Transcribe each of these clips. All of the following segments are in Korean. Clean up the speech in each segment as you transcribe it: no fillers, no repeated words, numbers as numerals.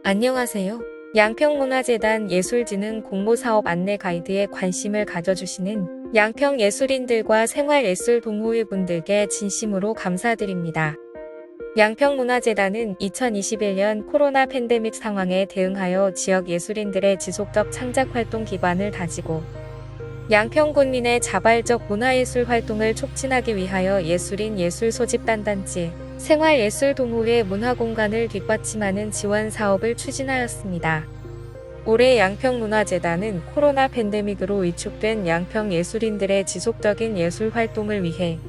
안녕하세요. 양평문화재단 예술진흥 공모사업 안내 가이드에 관심을 가져주시는 양평예술인들과 생활예술 동호회분들께 진심으로 감사드립니다. 양평문화재단은 2021년 코로나 팬데믹 상황에 대응하여 지역 예술인들의 지속적 창작활동 기반을 다지고 양평군민의 자발적 문화예술 활동을 촉진하기 위하여 예술인 예술소집단단지 생활예술동호회 문화공간을 뒷받침하는 지원 사업을 추진하였습니다. 올해 양평문화재단은 코로나 팬데믹으로 위축된 양평 예술인들의 지속적인 예술 활동을 위해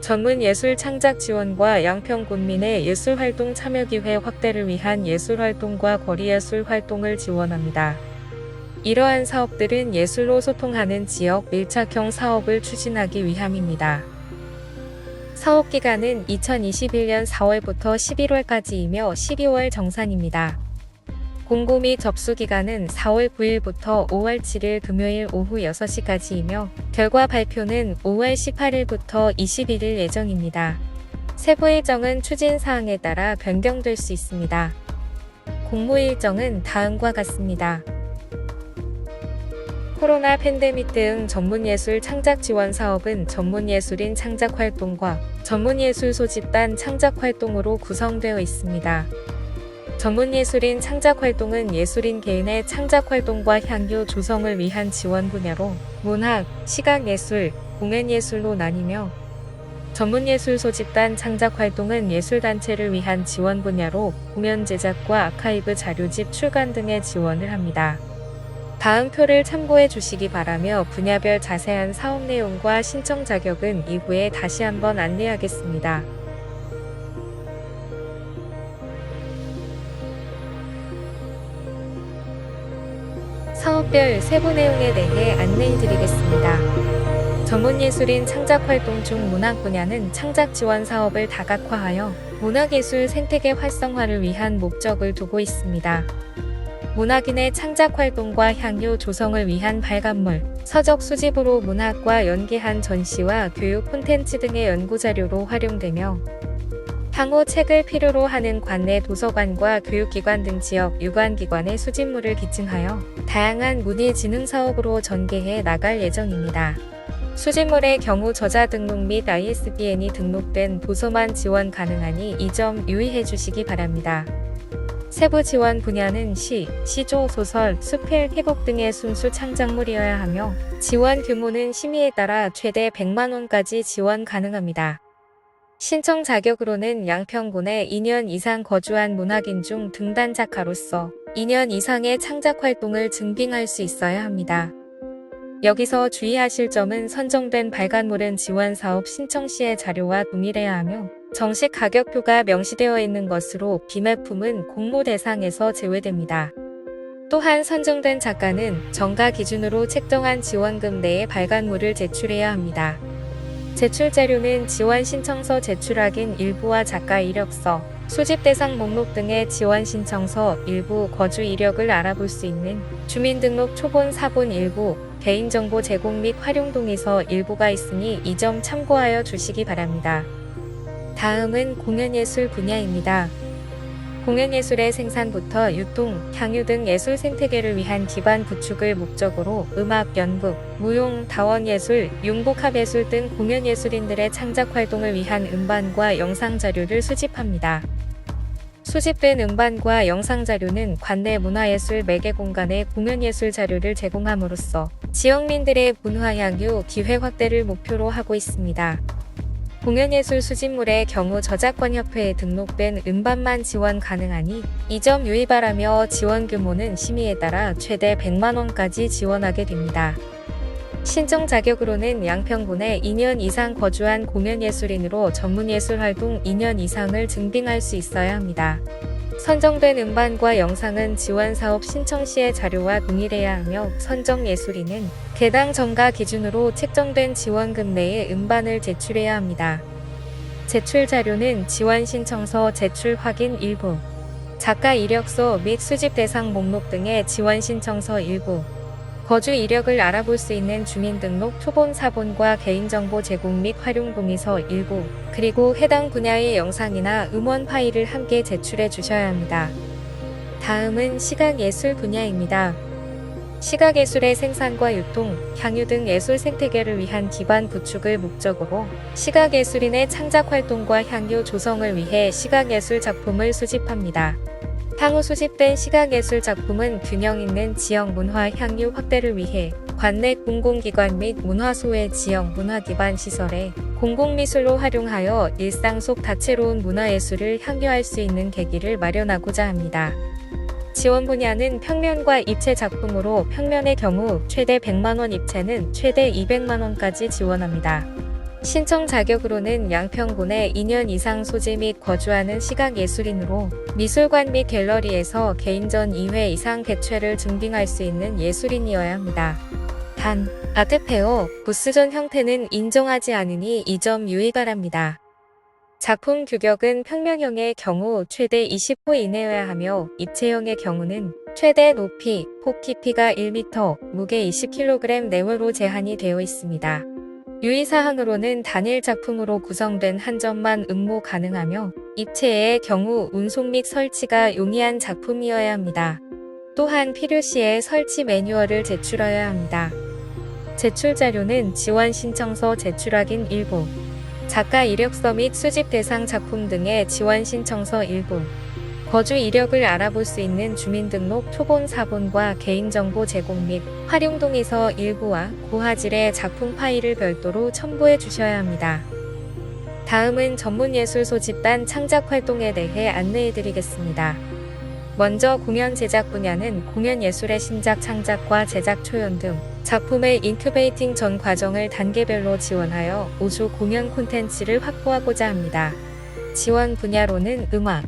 전문 예술 창작 지원과 양평 군민의 예술활동 참여기회 확대를 위한 예술활동과 거리예술 활동을 지원합니다. 이러한 사업들은 예술로 소통하는 지역 밀착형 사업을 추진하기 위함입니다. 사업 기간은 2021년 4월부터 11월까지이며 12월 정산입니다. 공고 및 접수 기간은 4월 9일부터 5월 7일 금요일 오후 6시까지이며 결과 발표는 5월 18일부터 21일 예정입니다. 세부 일정은 추진 사항에 따라 변경될 수 있습니다. 공모 일정은 다음과 같습니다. 코로나 팬데믹 대응 전문예술 창작 지원 사업은 전문예술인 창작활동과 전문예술 소집단 창작활동으로 구성되어 있습니다. 전문예술인 창작활동은 예술인 개인의 창작활동과 향유 조성을 위한 지원 분야로 문학, 시각예술, 공연예술로 나뉘며 전문예술 소집단 창작활동은 예술단체를 위한 지원 분야로 공연 제작과 아카이브 자료집 출간 등의 지원을 합니다. 다음 표를 참고해 주시기 바라며 분야별 자세한 사업 내용과 신청 자격은 이후에 다시 한번 안내하겠습니다. 사업별 세부 내용에 대해 안내해 드리겠습니다. 전문예술인 창작활동 중 문학 분야는 창작 지원 사업을 다각화하여 문학예술 생태계 활성화를 위한 목적을 두고 있습니다. 문학인의 창작활동과 향유 조성을 위한 발간물, 서적 수집으로 문학과 연계한 전시와 교육 콘텐츠 등의 연구자료로 활용되며 향후 책을 필요로 하는 관내 도서관과 교육기관 등 지역 유관기관의 수집물을 기증하여 다양한 문예진흥사업으로 전개해 나갈 예정입니다. 수집물의 경우 저자 등록 및 ISBN이 등록된 도서만 지원 가능하니 이 점 유의해 주시기 바랍니다. 세부 지원 분야는 시, 시조, 소설, 수필, 회복 등의 순수 창작물이어야 하며 지원 규모는 심의에 따라 최대 100만원까지 지원 가능합니다. 신청 자격으로는 양평군에 2년 이상 거주한 문학인 중 등단 작가로서 2년 이상의 창작활동을 증빙할 수 있어야 합니다. 여기서 주의하실 점은 선정된 발간물은 지원사업 신청 시의 자료와 동일해야 하며 정식 가격표가 명시되어 있는 것으로 비매품은 공모 대상에서 제외됩니다. 또한 선정된 작가는 정가 기준으로 책정한 지원금 내에 발간물을 제출해야 합니다. 제출 자료는 지원 신청서 제출 확인 일부와 작가 이력서, 수집 대상 목록 등의 지원 신청서 일부, 거주 이력을 알아볼 수 있는 주민등록 초본 사본 일부, 개인정보 제공 및 활용 동의서 일부가 있으니 이 점 참고하여 주시기 바랍니다. 다음은 공연예술 분야입니다. 공연예술의 생산부터 유통, 향유 등 예술 생태계를 위한 기반 구축을 목적으로 음악, 연극, 무용, 다원예술, 융복합예술 등 공연예술인들의 창작활동을 위한 음반과 영상자료를 수집합니다. 수집된 음반과 영상자료는 관내 문화예술 매개 공간에 공연예술 자료를 제공함으로써 지역민들의 문화 향유 기회 확대를 목표로 하고 있습니다. 공연예술 수집물의 경우 저작권협회에 등록된 음반만 지원 가능하니 이 점 유의 바라며 지원 규모는 심의에 따라 최대 100만원까지 지원하게 됩니다. 신청 자격으로는 양평군에 2년 이상 거주한 공연예술인으로 전문예술 활동 2년 이상을 증빙할 수 있어야 합니다. 선정된 음반과 영상은 지원사업 신청 시의 자료와 동일해야 하며 선정 예술인은 개당 정가 기준으로 책정된 지원금 내에 음반을 제출해야 합니다. 제출 자료는 지원 신청서 제출 확인 일부, 작가 이력서 및 수집 대상 목록 등의 지원 신청서 일부, 거주 이력을 알아볼 수 있는 주민등록 초본 사본과 개인정보 제공 및 활용 동의서 일부, 그리고 해당 분야의 영상이나 음원 파일을 함께 제출해 주셔야 합니다. 다음은 시각예술 분야입니다. 시각예술의 생산과 유통, 향유 등 예술 생태계를 위한 기반 구축을 목적으로 시각예술인의 창작 활동과 향유 조성을 위해 시각예술 작품을 수집합니다. 향후 수집된 시각예술 작품은 균형 있는 지역 문화 향유 확대를 위해 관내 공공기관 및 문화소의 지역 문화 기반 시설에 공공미술로 활용하여 일상 속 다채로운 문화예술을 향유할 수 있는 계기를 마련하고자 합니다. 지원 분야는 평면과 입체 작품으로 평면의 경우 최대 100만원, 입체는 최대 200만원까지 지원합니다. 신청 자격으로는 양평군에 2년 이상 소재 및 거주하는 시각예술인으로 미술관 및 갤러리에서 개인전 2회 이상 개최를 증빙할 수 있는 예술인이어야 합니다. 단, 아트페어, 부스전 형태는 인정하지 않으니 이 점 유의 바랍니다. 작품 규격은 평면형의 경우 최대 20호 이내여야 하며 입체형의 경우는 최대 높이, 폭 깊이가 1m, 무게 20kg 내외로 제한이 되어 있습니다. 유의사항으로는 단일 작품으로 구성된 한 점만 응모 가능하며 입체의 경우 운송 및 설치가 용이한 작품이어야 합니다. 또한 필요시에 설치 매뉴얼을 제출하여야 합니다. 제출 자료는 지원 신청서 제출 확인 일부, 작가 이력서 및 수집 대상 작품 등의 지원 신청서 일부, 거주 이력을 알아볼 수 있는 주민등록 초본 사본과 개인정보 제공 및 활용동의서 일부와 고화질의 작품 파일을 별도로 첨부해 주셔야 합니다. 다음은 전문예술 소집단 창작 활동에 대해 안내해 드리겠습니다. 먼저 공연 제작 분야는 공연 예술의 신작 창작과 제작 초연 등 작품의 인큐베이팅 전 과정을 단계별로 지원하여 우수 공연 콘텐츠를 확보하고자 합니다. 지원 분야로는 음악,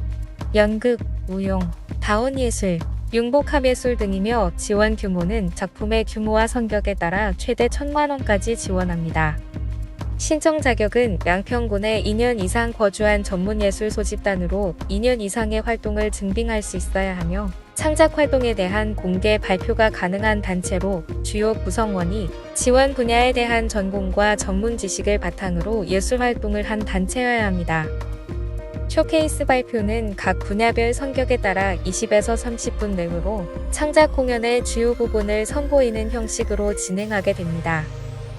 연극, 무용, 다원예술, 융복합예술 등이며 지원 규모는 작품의 규모와 성격에 따라 최대 1,000만원까지 지원합니다. 신청 자격은 양평군에 2년 이상 거주한 전문예술 소집단으로 2년 이상의 활동을 증빙할 수 있어야 하며 창작 활동에 대한 공개 발표가 가능한 단체로 주요 구성원이 지원 분야에 대한 전공과 전문 지식을 바탕으로 예술 활동을 한 단체여야 합니다. 쇼케이스 발표는 각 분야별 성격에 따라 20에서 30분 내외로 창작 공연의 주요 부분을 선보이는 형식으로 진행하게 됩니다.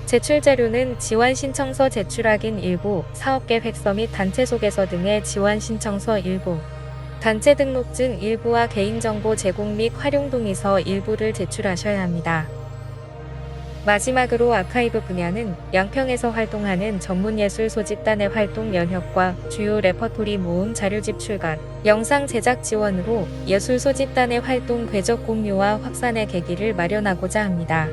제출 자료는 지원 신청서 제출 확인 일부, 사업계획서 및 단체 소개서 등의 지원 신청서 일부, 단체 등록증 일부와 개인정보 제공 및 활용 동의서 일부를 제출하셔야 합니다. 마지막으로 아카이브 분야는 양평에서 활동하는 전문예술 소집단의 활동 연혁과 주요 레퍼토리 모음 자료집 출간, 영상 제작 지원으로 예술 소집단의 활동 궤적 공유와 확산의 계기를 마련하고자 합니다.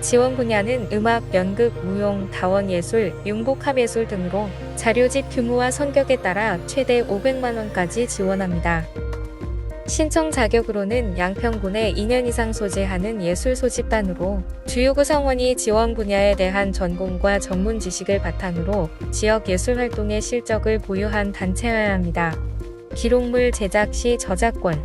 지원 분야는 음악, 연극, 무용, 다원예술, 융복합예술 등으로 자료집 규모와 성격에 따라 최대 500만원까지 지원합니다. 신청 자격으로는 양평군에 2년 이상 소재하는 예술 소집단으로 주요 구성원이 지원 분야에 대한 전공과 전문 지식을 바탕으로 지역 예술 활동의 실적을 보유한 단체여야 합니다. 기록물 제작 시 저작권,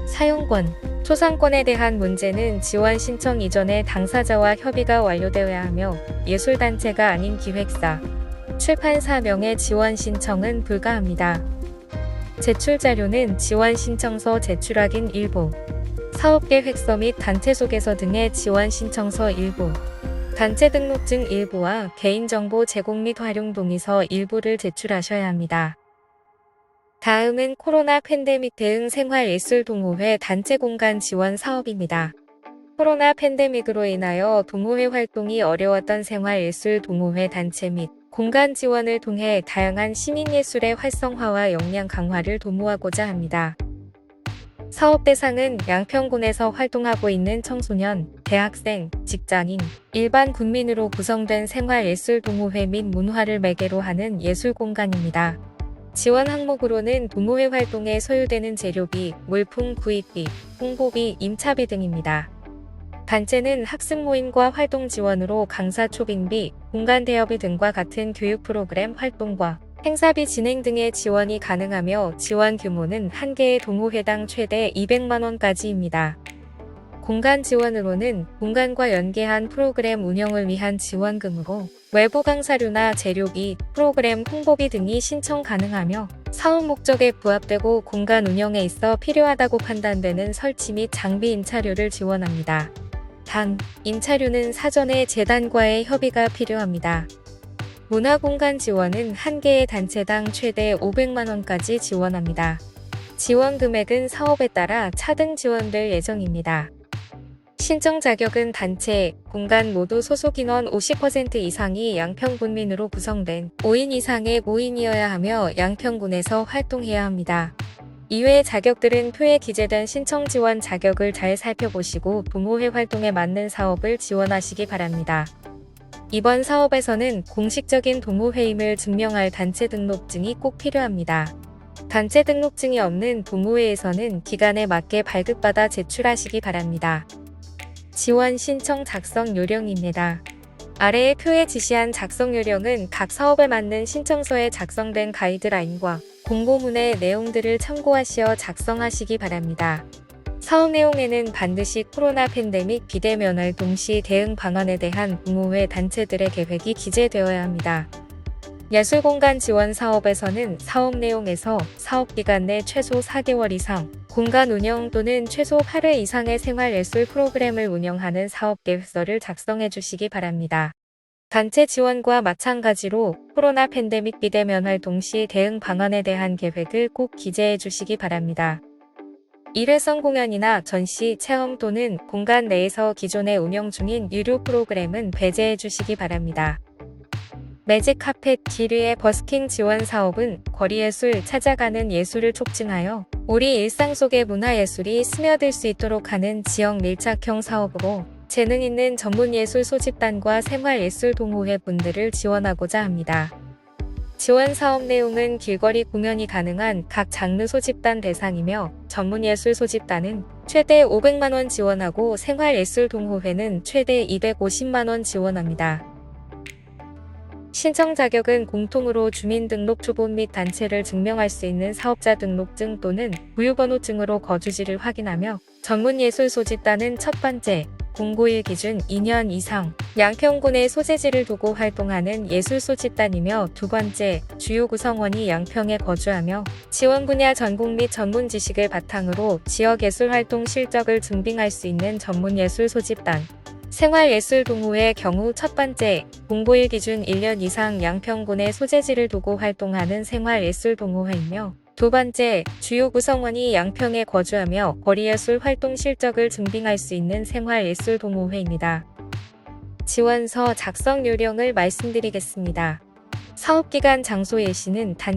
사용권, 초상권에 대한 문제는 지원 신청 이전에 당사자와 협의가 완료되어야 하며 예술단체가 아닌 기획사, 출판사 명의 지원 신청은 불가합니다. 제출 자료는 지원 신청서 제출 확인 일부, 사업계획서 및 단체 소개서 등의 지원 신청서 일부, 단체 등록증 일부와 개인정보 제공 및 활용 동의서 일부를 제출하셔야 합니다. 다음은 코로나 팬데믹 대응 생활예술동호회 단체 공간 지원 사업입니다. 코로나 팬데믹으로 인하여 동호회 활동이 어려웠던 생활예술동호회 단체 및 공간 지원을 통해 다양한 시민예술의 활성화와 역량 강화를 도모하고자 합니다. 사업 대상은 양평군에서 활동하고 있는 청소년, 대학생, 직장인, 일반 국민으로 구성된 생활예술동호회 및 문화를 매개로 하는 예술공간입니다. 지원 항목으로는 동호회 활동에 소요되는 재료비, 물품 구입비, 홍보비, 임차비 등입니다. 단체는 학습 모임과 활동 지원으로 강사 초빙비, 공간 대여비 등과 같은 교육 프로그램 활동과 행사비 진행 등의 지원이 가능하며 지원 규모는 한 개의 동호회당 최대 200만원까지입니다. 공간 지원으로는 공간과 연계한 프로그램 운영을 위한 지원금으로 외부 강사료나 재료비, 프로그램 홍보비 등이 신청 가능하며 사업 목적에 부합되고 공간 운영에 있어 필요하다고 판단되는 설치 및 장비 임차료를 지원합니다. 단, 임차료는 사전에 재단과의 협의가 필요합니다. 문화공간 지원은 한 개의 단체당 최대 500만 원까지 지원합니다. 지원 금액은 사업에 따라 차등 지원될 예정입니다. 신청 자격은 단체, 공간 모두 소속 인원 50% 이상이 양평군민으로 구성된 5인 이상의 모임이어야 하며 양평군에서 활동해야 합니다. 이외의 자격들은 표에 기재된 신청 지원 자격을 잘 살펴보시고 동호회 활동에 맞는 사업을 지원하시기 바랍니다. 이번 사업에서는 공식적인 동호회임을 증명할 단체 등록증이 꼭 필요합니다. 단체 등록증이 없는 동호회에서는 기간에 맞게 발급받아 제출하시기 바랍니다. 지원 신청 작성 요령입니다. 아래의 표에 지시한 작성 요령은 각 사업에 맞는 신청서에 작성된 가이드라인과 공고문의 내용들을 참고하시어 작성하시기 바랍니다. 사업 내용에는 반드시 코로나 팬데믹 비대면할 동시 대응 방안에 대한 동호회 단체들의 계획이 기재되어야 합니다. 예술공간 지원 사업에서는 사업 내용에서 사업기간 내 최소 4개월 이상, 공간 운영 또는 최소 8회 이상의 생활예술 프로그램을 운영하는 사업계획서를 작성해 주시기 바랍니다. 단체 지원과 마찬가지로 코로나 팬데믹 비대면할 동시 대응 방안에 대한 계획을 꼭 기재해 주시기 바랍니다. 일회성 공연이나 전시, 체험 또는 공간 내에서 기존에 운영 중인 유료 프로그램은 배제해 주시기 바랍니다. 매직 카펫 길 위의 버스킹 지원 사업은 거리예술, 찾아가는 예술을 촉진하여 우리 일상 속의 문화예술이 스며들 수 있도록 하는 지역 밀착형 사업으로 재능 있는 전문예술 소집단과 생활예술 동호회 분들을 지원하고자 합니다. 지원 사업 내용은 길거리 공연이 가능한 각 장르 소집단 대상이며 전문예술 소집단은 최대 500만 원 지원하고 생활예술 동호회는 최대 250만 원 지원합니다. 신청 자격은 공통으로 주민등록 초본 및 단체를 증명할 수 있는 사업자 등록증 또는 부유번호증으로 거주지를 확인하며 전문예술 소집단은 첫 번째, 공고일 기준 2년 이상 양평군의 소재지를 두고 활동하는 예술소집단이며 두 번째, 주요 구성원이 양평에 거주하며 지원 분야 전공 및 전문 지식을 바탕으로 지역예술활동 실적을 증빙할 수 있는 전문예술 소집단. 생활예술동호회의 경우 첫 번째, 공고일 기준 1년 이상 양평군의 소재지를 두고 활동하는 생활예술동호회이며 두 번째, 주요 구성원이 양평에 거주하며 거리예술 활동 실적을 증빙할 수 있는 생활예술동호회입니다. 지원서 작성 요령을 말씀드리겠습니다. 사업기간 장소 예시는 단체